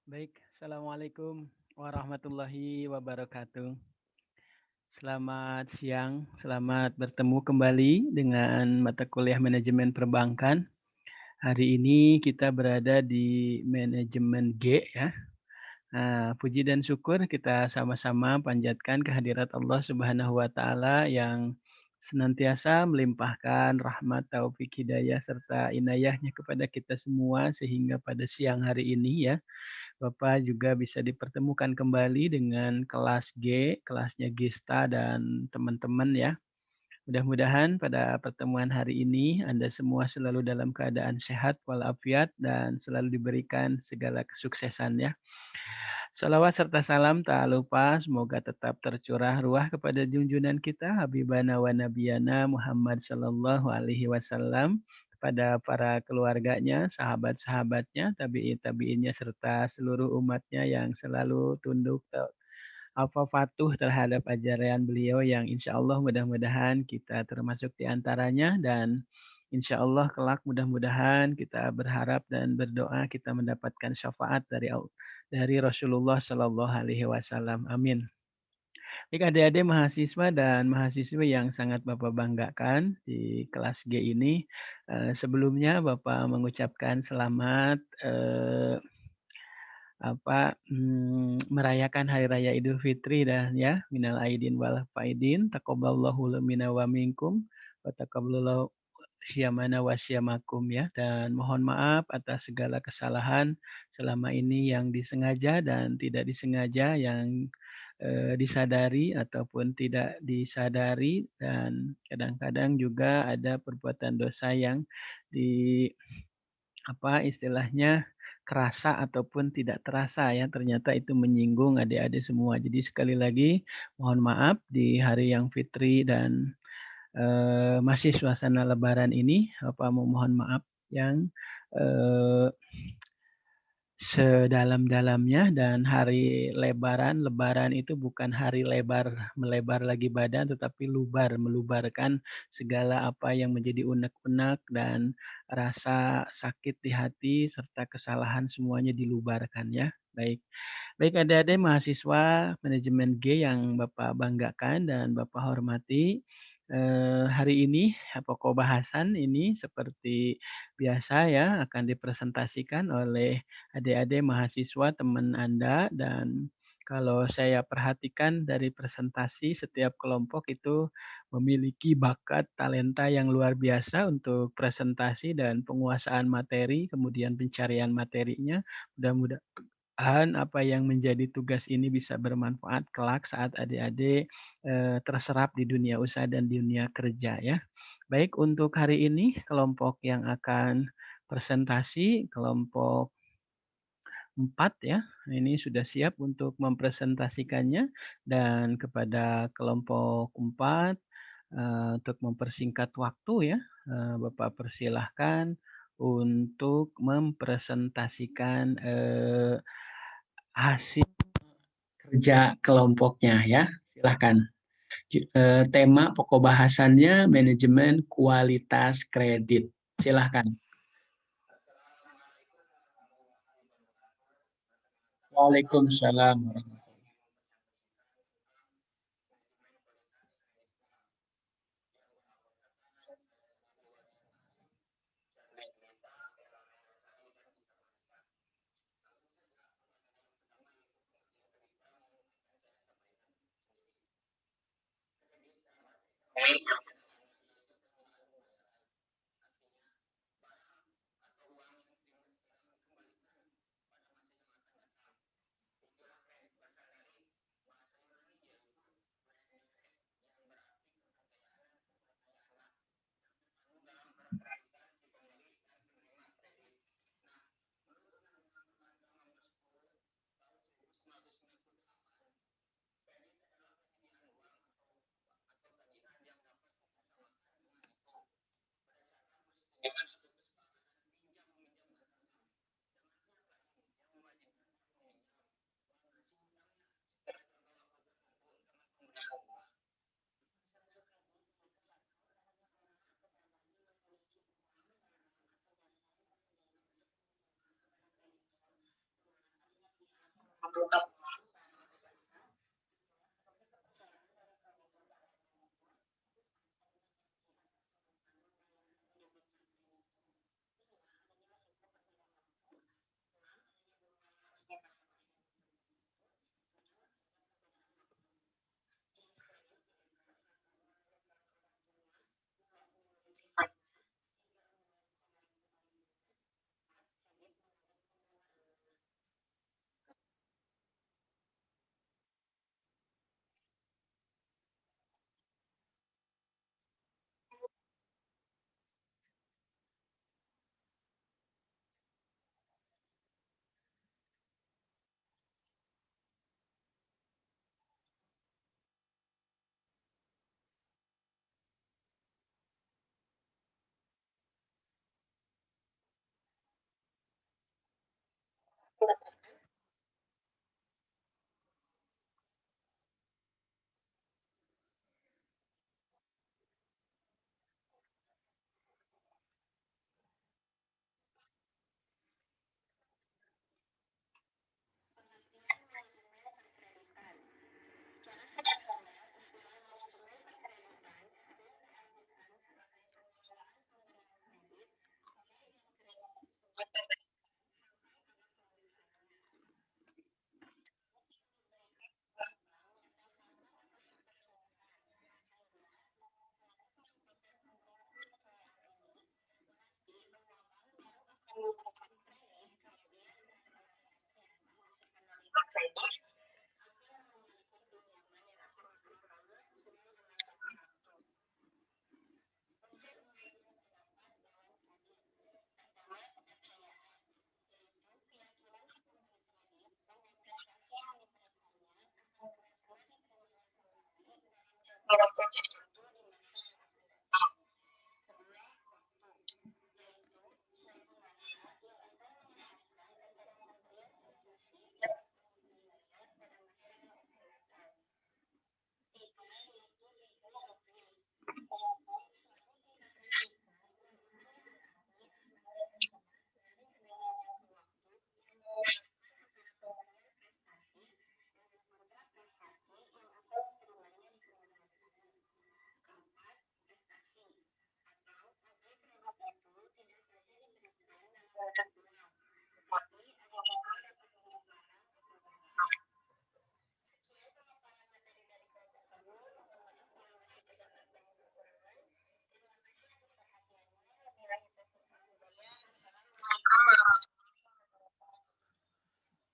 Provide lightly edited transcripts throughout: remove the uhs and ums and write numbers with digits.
Baik, Assalamualaikum warahmatullahi wabarakatuh. Selamat siang, selamat bertemu kembali dengan mata kuliah manajemen perbankan. Hari ini kita berada di manajemen G ya. Nah, puji dan syukur kita sama-sama panjatkan kehadirat Allah Subhanahu wa taala yang senantiasa melimpahkan rahmat, taufik, hidayah serta inayahnya kepada kita semua sehingga pada siang hari ini ya Bapak juga bisa dipertemukan kembali dengan kelas G, kelasnya Gista dan teman-teman ya. Mudah-mudahan pada pertemuan hari ini Anda semua selalu dalam keadaan sehat walafiat dan selalu diberikan segala kesuksesan ya. Salawat serta salam tak lupa semoga tetap tercurah ruah kepada junjungan kita Habibana wa Nabiyana Muhammad Sallallahu Alaihi Wasallam kepada para keluarganya, sahabat-sahabatnya, tabi'in tabi'innya serta seluruh umatnya yang selalu tunduk patuh terhadap ajaran beliau yang insya Allah mudah-mudahan kita termasuk di antaranya dan insya Allah kelak mudah-mudahan kita berharap dan berdoa kita mendapatkan syafaat dari Rasulullah Shallallahu Alaihi Wasallam. Amin. Baik adik-adik mahasiswa dan mahasiswi yang sangat Bapak banggakan di kelas G ini, sebelumnya Bapak mengucapkan selamat merayakan Hari Raya Idul Fitri dan ya, minal aidin wal faidin, taqabbalallahu minna wa minkum, wa taqabbalallahu syamana wa syamakum ya. Dan mohon maaf atas segala kesalahan selama ini yang disengaja dan tidak disengaja, yang disadari ataupun tidak disadari, dan kadang-kadang juga ada perbuatan dosa yang di istilahnya kerasa ataupun tidak terasa ya, ternyata itu menyinggung adik-adik semua. Jadi sekali lagi mohon maaf di hari yang fitri dan masih suasana lebaran ini, Bapak memohon maaf yang eh, sedalam-dalamnya. Dan hari lebaran itu bukan hari lebar, melebar lagi badan, tetapi lubar, melubarkan segala apa yang menjadi unek-unek dan rasa sakit di hati serta kesalahan semuanya dilubarkan ya. Baik. Baik adik-adik mahasiswa manajemen G yang Bapak banggakan dan Bapak hormati. Hari ini pokok bahasan ini seperti biasa ya akan dipresentasikan oleh adik-adik mahasiswa teman Anda. Dan kalau saya perhatikan dari presentasi, setiap kelompok itu memiliki bakat talenta yang luar biasa untuk presentasi dan penguasaan materi, kemudian pencarian materinya. Mudah-mudahan apa yang menjadi tugas ini bisa bermanfaat kelak saat adik-adik terserap di dunia usaha dan dunia kerja ya. Baik, untuk hari ini kelompok yang akan presentasi kelompok 4 ya. Ini sudah siap untuk mempresentasikannya, dan kepada kelompok 4 untuk mempersingkat waktu ya, Bapak persilahkan untuk mempresentasikan hasil kerja kelompoknya ya. Silahkan. Tema pokok bahasannya manajemen kualitas kredit. Silahkan. Waalaikumsalam.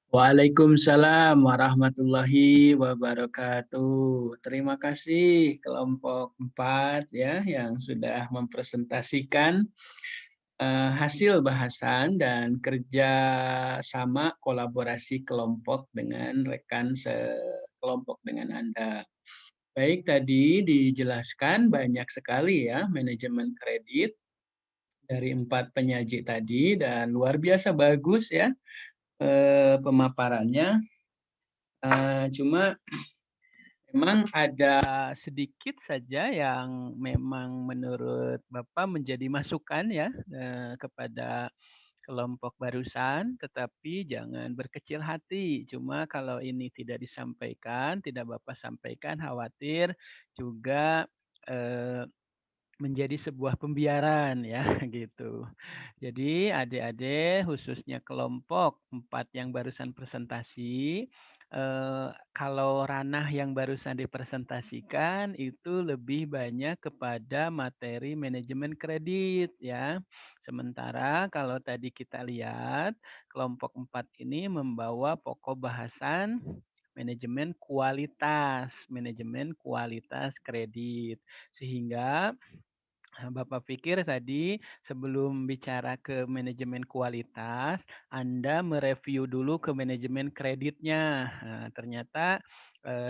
Waalaikumsalam warahmatullahi wabarakatuh. Terima kasih kelompok 4 ya yang sudah mempresentasikan hasil bahasan dan kerja sama kolaborasi kelompok dengan rekan sekelompok dengan Anda. Baik, tadi dijelaskan banyak sekali ya manajemen kredit dari 4 penyaji tadi dan luar biasa bagus ya pemaparannya. Cuma memang ada sedikit saja yang memang menurut Bapak menjadi masukan ya kepada kelompok barusan, tetapi jangan berkecil hati. Cuma kalau ini tidak disampaikan, tidak Bapak sampaikan, khawatir juga eh, menjadi sebuah pembiaran ya gitu. Jadi adik-adik khususnya kelompok 4 yang barusan presentasi, kalau ranah yang barusan dipresentasikan itu lebih banyak kepada materi manajemen kredit ya. Sementara kalau tadi kita lihat kelompok 4 ini membawa pokok bahasan manajemen kualitas kredit. Sehingga Bapak pikir tadi sebelum bicara ke manajemen kualitas, Anda mereview dulu ke manajemen kreditnya. Nah, ternyata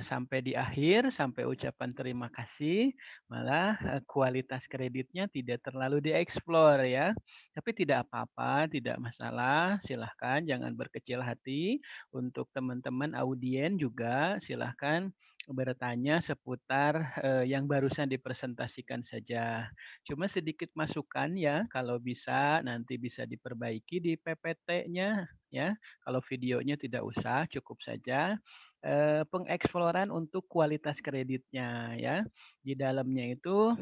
sampai di akhir, sampai ucapan terima kasih, malah kualitas kreditnya tidak terlalu dieksplor ya. Tapi tidak apa-apa, tidak masalah. Silahkan jangan berkecil hati. Untuk teman-teman audien juga silahkan bertanya seputar yang barusan dipresentasikan saja. Cuma sedikit masukan ya, kalau bisa nanti bisa diperbaiki di PPT-nya. ya. Kalau videonya tidak usah, cukup saja pengeksploran untuk kualitas kreditnya ya. Di dalamnya itu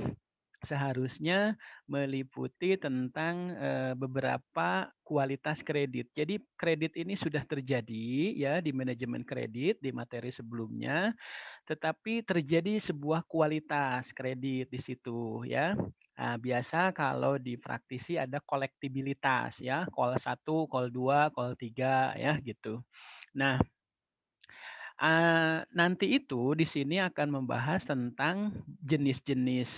seharusnya meliputi tentang, beberapa kualitas kredit. Jadi kredit ini sudah terjadi ya di manajemen kredit di materi sebelumnya, tetapi terjadi sebuah kualitas kredit di situ ya. Nah, biasa kalau di praktisi ada kolektibilitas ya, call 1, call 2, call 3 ya gitu. Nah, nanti itu di sini akan membahas tentang jenis-jenis,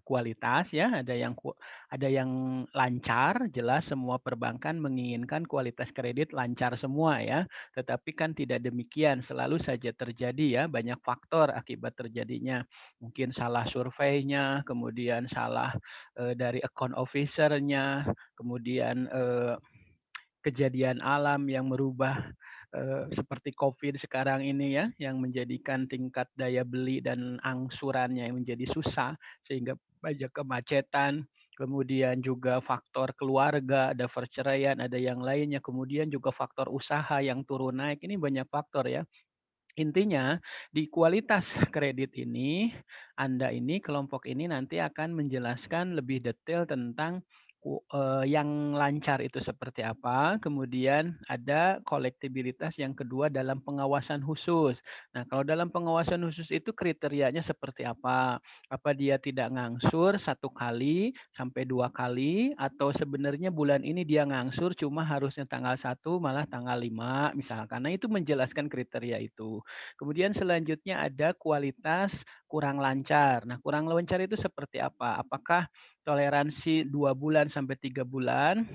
kualitas ya, ada yang lancar, jelas semua perbankan menginginkan kualitas kredit lancar semua ya. Tetapi kan tidak demikian, selalu saja terjadi ya, banyak faktor akibat terjadinya. Mungkin salah surveinya, kemudian salah, dari account officer-nya, kemudian, kejadian alam yang merubah, seperti Covid sekarang ini ya, yang menjadikan tingkat daya beli dan angsurannya yang menjadi susah, sehingga banyak kemacetan, kemudian juga faktor keluarga, ada perceraian, ada yang lainnya, kemudian juga faktor usaha yang turun naik, ini banyak faktor ya. Intinya, di kualitas kredit ini, Anda ini, kelompok ini nanti akan menjelaskan lebih detail tentang yang lancar itu seperti apa, kemudian ada kolektibilitas yang kedua dalam pengawasan khusus. Nah, kalau dalam pengawasan khusus itu kriterianya seperti apa? Apa dia tidak ngangsur 1 kali sampai 2 kali, atau sebenarnya bulan ini dia ngangsur cuma harusnya tanggal 1 malah tanggal 5 misalkan. Nah, itu menjelaskan kriteria itu. Kemudian selanjutnya ada kualitas kurang lancar. Nah, kurang lancar itu seperti apa? Apakah toleransi 2 bulan sampai 3 bulan?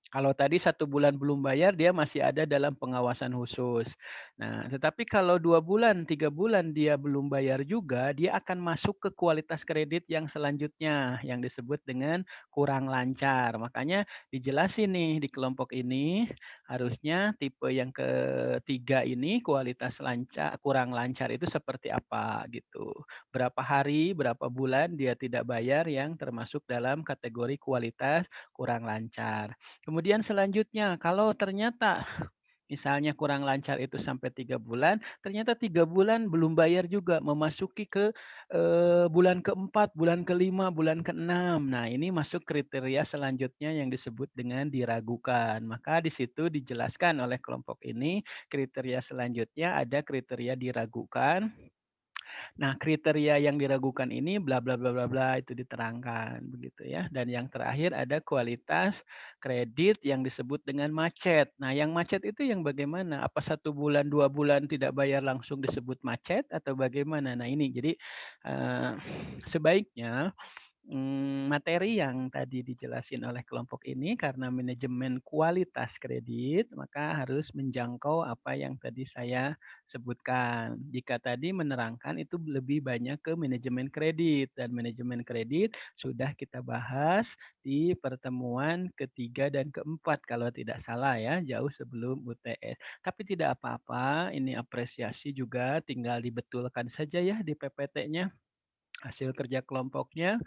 Kalau tadi 1 bulan belum bayar, dia masih ada dalam pengawasan khusus. Nah, tetapi kalau 2 bulan, 3 bulan dia belum bayar juga, dia akan masuk ke kualitas kredit yang selanjutnya, yang disebut dengan kurang lancar. Makanya dijelasin nih di kelompok ini, harusnya tipe yang ketiga ini kualitas kurang lancar itu seperti apa gitu. Berapa hari, berapa bulan dia tidak bayar yang termasuk dalam kategori kualitas kurang lancar. Kemudian selanjutnya, kalau ternyata misalnya kurang lancar itu sampai 3 bulan, ternyata 3 bulan belum bayar juga, memasuki ke, bulan keempat, bulan kelima, bulan keenam. Nah, ini masuk kriteria selanjutnya yang disebut dengan diragukan. Maka di situ dijelaskan oleh kelompok ini, kriteria selanjutnya ada kriteria diragukan. Nah, kriteria yang diragukan ini bla bla bla bla bla itu diterangkan begitu ya. Dan yang terakhir ada kualitas kredit yang disebut dengan macet. Nah, yang macet itu yang bagaimana? Apa 1 bulan, 2 bulan tidak bayar langsung disebut macet atau bagaimana? Nah, ini jadi eh, sebaiknya materi yang tadi dijelasin oleh kelompok ini karena manajemen kualitas kredit, maka harus menjangkau apa yang tadi saya sebutkan. Jika tadi menerangkan itu lebih banyak ke manajemen kredit dan manajemen kredit sudah kita bahas di pertemuan ketiga dan keempat kalau tidak salah ya, jauh sebelum UTS. Tapi tidak apa-apa, ini apresiasi juga tinggal dibetulkan saja ya di PPT-nya hasil kerja kelompoknya.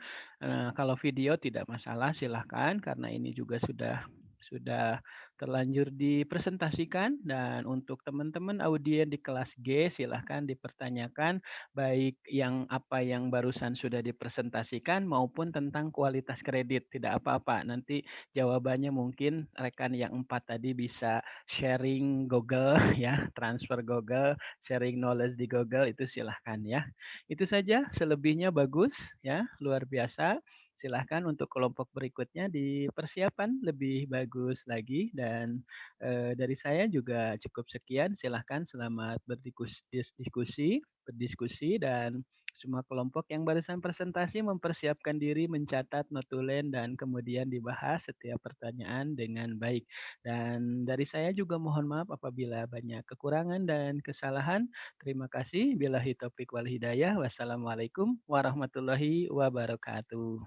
Kalau video tidak masalah silahkan karena ini juga sudah terlanjur dipresentasikan dan untuk teman-teman audien di kelas G silahkan dipertanyakan baik apa yang barusan sudah dipresentasikan maupun tentang kualitas kredit tidak apa-apa nanti jawabannya mungkin rekan yang 4 tadi bisa sharing Google ya transfer Google sharing knowledge di Google itu silahkan ya. Itu saja, selebihnya bagus ya, luar biasa. Silahkan untuk kelompok berikutnya dipersiapkan lebih bagus lagi dan dari saya juga cukup sekian. Silahkan selamat berdiskusi dan semua kelompok yang barusan presentasi mempersiapkan diri mencatat notulen dan kemudian dibahas setiap pertanyaan dengan baik. Dan dari saya juga mohon maaf apabila banyak kekurangan dan kesalahan. Terima kasih. Billahi taufik wal hidayah. Wassalamualaikum warahmatullahi wabarakatuh.